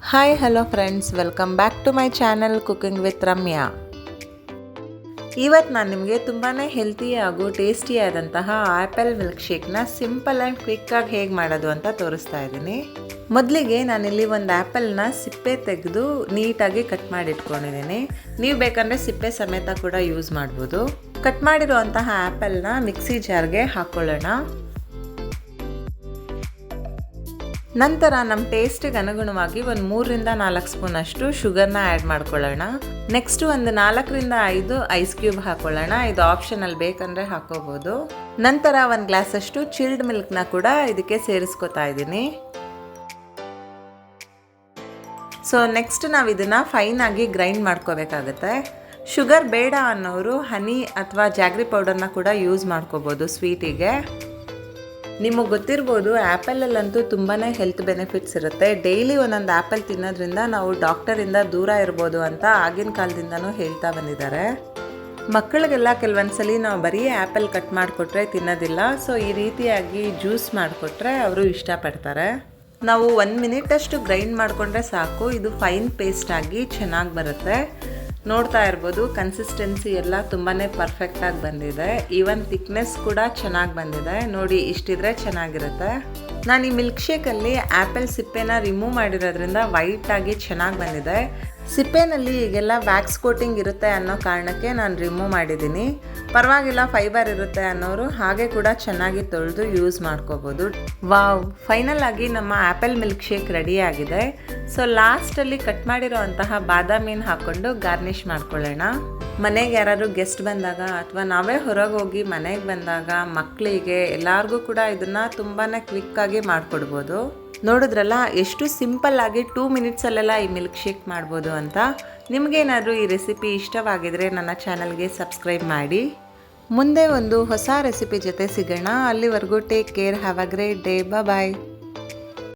Hi hello friends, welcome back to my channel cooking with Ramya. ಇವತ್ತು ನಾನು ನಿಮಗೆ ತುಂಬಾ ಹೆಲ್ತಿ ಹಾಗೂ ಟೇಸ್ಟಿಯಾದಂತಹ ಆ್ಯಪಲ್ ಮಿಲ್ಕ್ ಶೇಕ್ನ ಸಿಂಪಲ್ ಆ್ಯಂಡ್ ಕ್ವಿಕ್ಕಾಗಿ ಹೇಗೆ ಮಾಡೋದು ಅಂತ ತೋರಿಸ್ತಾ ಇದ್ದೀನಿ. ಮೊದಲಿಗೆ ನಾನಿಲ್ಲಿ ಒಂದು ಆ್ಯಪಲ್ನ ಸಿಪ್ಪೆ ತೆಗೆದು ನೀಟಾಗಿ ಕಟ್ ಮಾಡಿ ಇಟ್ಕೊಂಡಿದ್ದೀನಿ. ನೀವು ಬೇಕಂದರೆ ಸಿಪ್ಪೆ ಸಮೇತ ಕೂಡ ಯೂಸ್ ಮಾಡ್ಬೋದು. ಕಟ್ ಮಾಡಿರುವಂತಹ ಆ್ಯಪಲ್ನ ಮಿಕ್ಸಿ ಜಾರ್ಗೆ ಹಾಕ್ಕೊಳ್ಳೋಣ. ನಂತರ ನಮ್ಮ ಟೇಸ್ಟಿಗೆ ಅನುಗುಣವಾಗಿ ಒಂದು 3-4 ಸ್ಪೂನ್ ಅಷ್ಟು ಶುಗರ್ನ ಆ್ಯಡ್ ಮಾಡ್ಕೊಳ್ಳೋಣ. ನೆಕ್ಸ್ಟ್ ಒಂದು 4-5 ಐಸ್ ಕ್ಯೂಬ್ ಹಾಕ್ಕೊಳ್ಳೋಣ. ಇದು ಆಪ್ಷನಲ್, ಬೇಕಂದರೆ ಹಾಕೋಬೋದು. ನಂತರ ಒಂದು ಗ್ಲಾಸ್ ಅಷ್ಟು ಚಿಲ್ಡ್ ಮಿಲ್ಕ್ನ ಕೂಡ ಇದಕ್ಕೆ ಸೇರಿಸ್ಕೊತಾ ಇದ್ದೀನಿ. ಸೊ ನೆಕ್ಸ್ಟ್ ನಾವು ಇದನ್ನು ಫೈನಾಗಿ ಗ್ರೈಂಡ್ ಮಾಡ್ಕೋಬೇಕಾಗತ್ತೆ. ಶುಗರ್ ಬೇಡ ಅನ್ನೋರು ಹನಿ ಅಥವಾ ಜಾಗ್ರಿ ಪೌಡರ್ನ ಕೂಡ ಯೂಸ್ ಮಾಡ್ಕೋಬೋದು ಸ್ವೀಟಿಗೆ. ನಿಮಗೆ ಗೊತ್ತಿರ್ಬೋದು, ಆ್ಯಪಲಲ್ಲಂತೂ ತುಂಬಾ ಹೆಲ್ತ್ ಬೆನಿಫಿಟ್ಸ್ ಇರುತ್ತೆ. ಡೈಲಿ ಒಂದೊಂದು ಆ್ಯಪಲ್ ತಿನ್ನೋದ್ರಿಂದ ನಾವು ಡಾಕ್ಟರಿಂದ ದೂರ ಇರ್ಬೋದು ಅಂತ ಆಗಿನ ಕಾಲದಿಂದನೂ ಹೇಳ್ತಾ ಬಂದಿದ್ದಾರೆ. ಮಕ್ಕಳಿಗೆಲ್ಲ ಕೆಲವೊಂದ್ಸಲಿ ನಾವು ಬರೀ ಆ್ಯಪಲ್ ಕಟ್ ಮಾಡಿಕೊಟ್ರೆ ತಿನ್ನೋದಿಲ್ಲ. ಸೊ ಈ ರೀತಿಯಾಗಿ ಜ್ಯೂಸ್ ಮಾಡಿಕೊಟ್ರೆ ಅವರು ಇಷ್ಟಪಡ್ತಾರೆ. ನಾವು 1 ಮಿನಿಟಷ್ಟು ಗ್ರೈಂಡ್ ಮಾಡಿಕೊಂಡ್ರೆ ಸಾಕು, ಇದು ಫೈನ್ ಪೇಸ್ಟ್ ಆಗಿ ಚೆನ್ನಾಗಿ ಬರುತ್ತೆ. ನೋಡ್ತಾ ಇರ್ಬೋದು, ಕನ್ಸಿಸ್ಟೆನ್ಸಿ ಎಲ್ಲ ತುಂಬಾ ಪರ್ಫೆಕ್ಟಾಗಿ ಬಂದಿದೆ. ಈವನ್ ಥಿಕ್ನೆಸ್ ಕೂಡ ಚೆನ್ನಾಗಿ ಬಂದಿದೆ. ನೋಡಿ, ಇಷ್ಟಿದ್ರೆ ಚೆನ್ನಾಗಿರುತ್ತೆ. ನಾನು ಈ ಮಿಲ್ಕ್ ಶೇಕಲ್ಲಿ ಆ್ಯಪಲ್ ಸಿಪ್ಪೆನ ರಿಮೂವ್ ಮಾಡಿರೋದ್ರಿಂದ ವೈಟಾಗಿ ಚೆನ್ನಾಗಿ ಬಂದಿದೆ. ಸಿಪ್ಪೆನಲ್ಲಿ ಈಗೆಲ್ಲ ವ್ಯಾಕ್ಸ್ ಕೋಟಿಂಗ್ ಇರುತ್ತೆ ಅನ್ನೋ ಕಾರಣಕ್ಕೆ ನಾನು ರಿಮೂವ್ ಮಾಡಿದ್ದೀನಿ. ಪರವಾಗಿಲ್ಲ, ಫೈಬರ್ ಇರುತ್ತೆ ಅನ್ನೋರು ಹಾಗೆ ಕೂಡ ಚೆನ್ನಾಗಿ ತೊಳೆದು ಯೂಸ್ ಮಾಡ್ಕೋಬೋದು. ವಾವ್, ಫೈನಲ್ ಆಗಿ ನಮ್ಮ ಆ್ಯಪಲ್ ಮಿಲ್ಕ್ ಶೇಕ್ ರೆಡಿ ಆಗಿದೆ. ಸೊ ಲಾಸ್ಟಲ್ಲಿ ಕಟ್ ಮಾಡಿರೋ ಅಂತಹ ಬಾದಾಮಿನ ಹಾಕ್ಕೊಂಡು ಗಾರ್ನಿಷ್ ಮಾಡ್ಕೊಳ್ಳೋಣ. ಮನೆಗೆ ಯಾರಾದ್ರು ಗೆಸ್ಟ್ ಬಂದಾಗ ಅಥವಾ ನಾವೇ ಹೊರಗೆ ಹೋಗಿ ಮನೆಗೆ ಬಂದಾಗ ಮಕ್ಕಳಿಗೆ ಎಲ್ಲರಿಗೂ ಕೂಡ ಇದನ್ನು ತುಂಬಾ ಕ್ವಿಕ್ಕಾಗಿ ಮಾಡಿಕೊಡ್ಬೋದು. ನೋಡಿದ್ರಲ್ಲ, ಎಷ್ಟು ಸಿಂಪಲ್ ಆಗಿ 2 ಮಿನಿಟ್ಸಲ್ಲೆಲ್ಲ ಈ ಮಿಲ್ಕ್ ಶೇಕ್ ಮಾಡ್ಬೋದು ಅಂತ. ನಿಮಗೇನಾದರೂ ಈ ರೆಸಿಪಿ ಇಷ್ಟವಾಗಿದ್ದರೆ ನನ್ನ ಚಾನಲ್ಗೆ ಸಬ್ಸ್ಕ್ರೈಬ್ ಮಾಡಿ. ಮುಂದೆ ಒಂದು ಹೊಸ ರೆಸಿಪಿ ಜೊತೆ ಸಿಗೋಣ. ಅಲ್ಲಿವರೆಗೂ take care, have a great day, bye.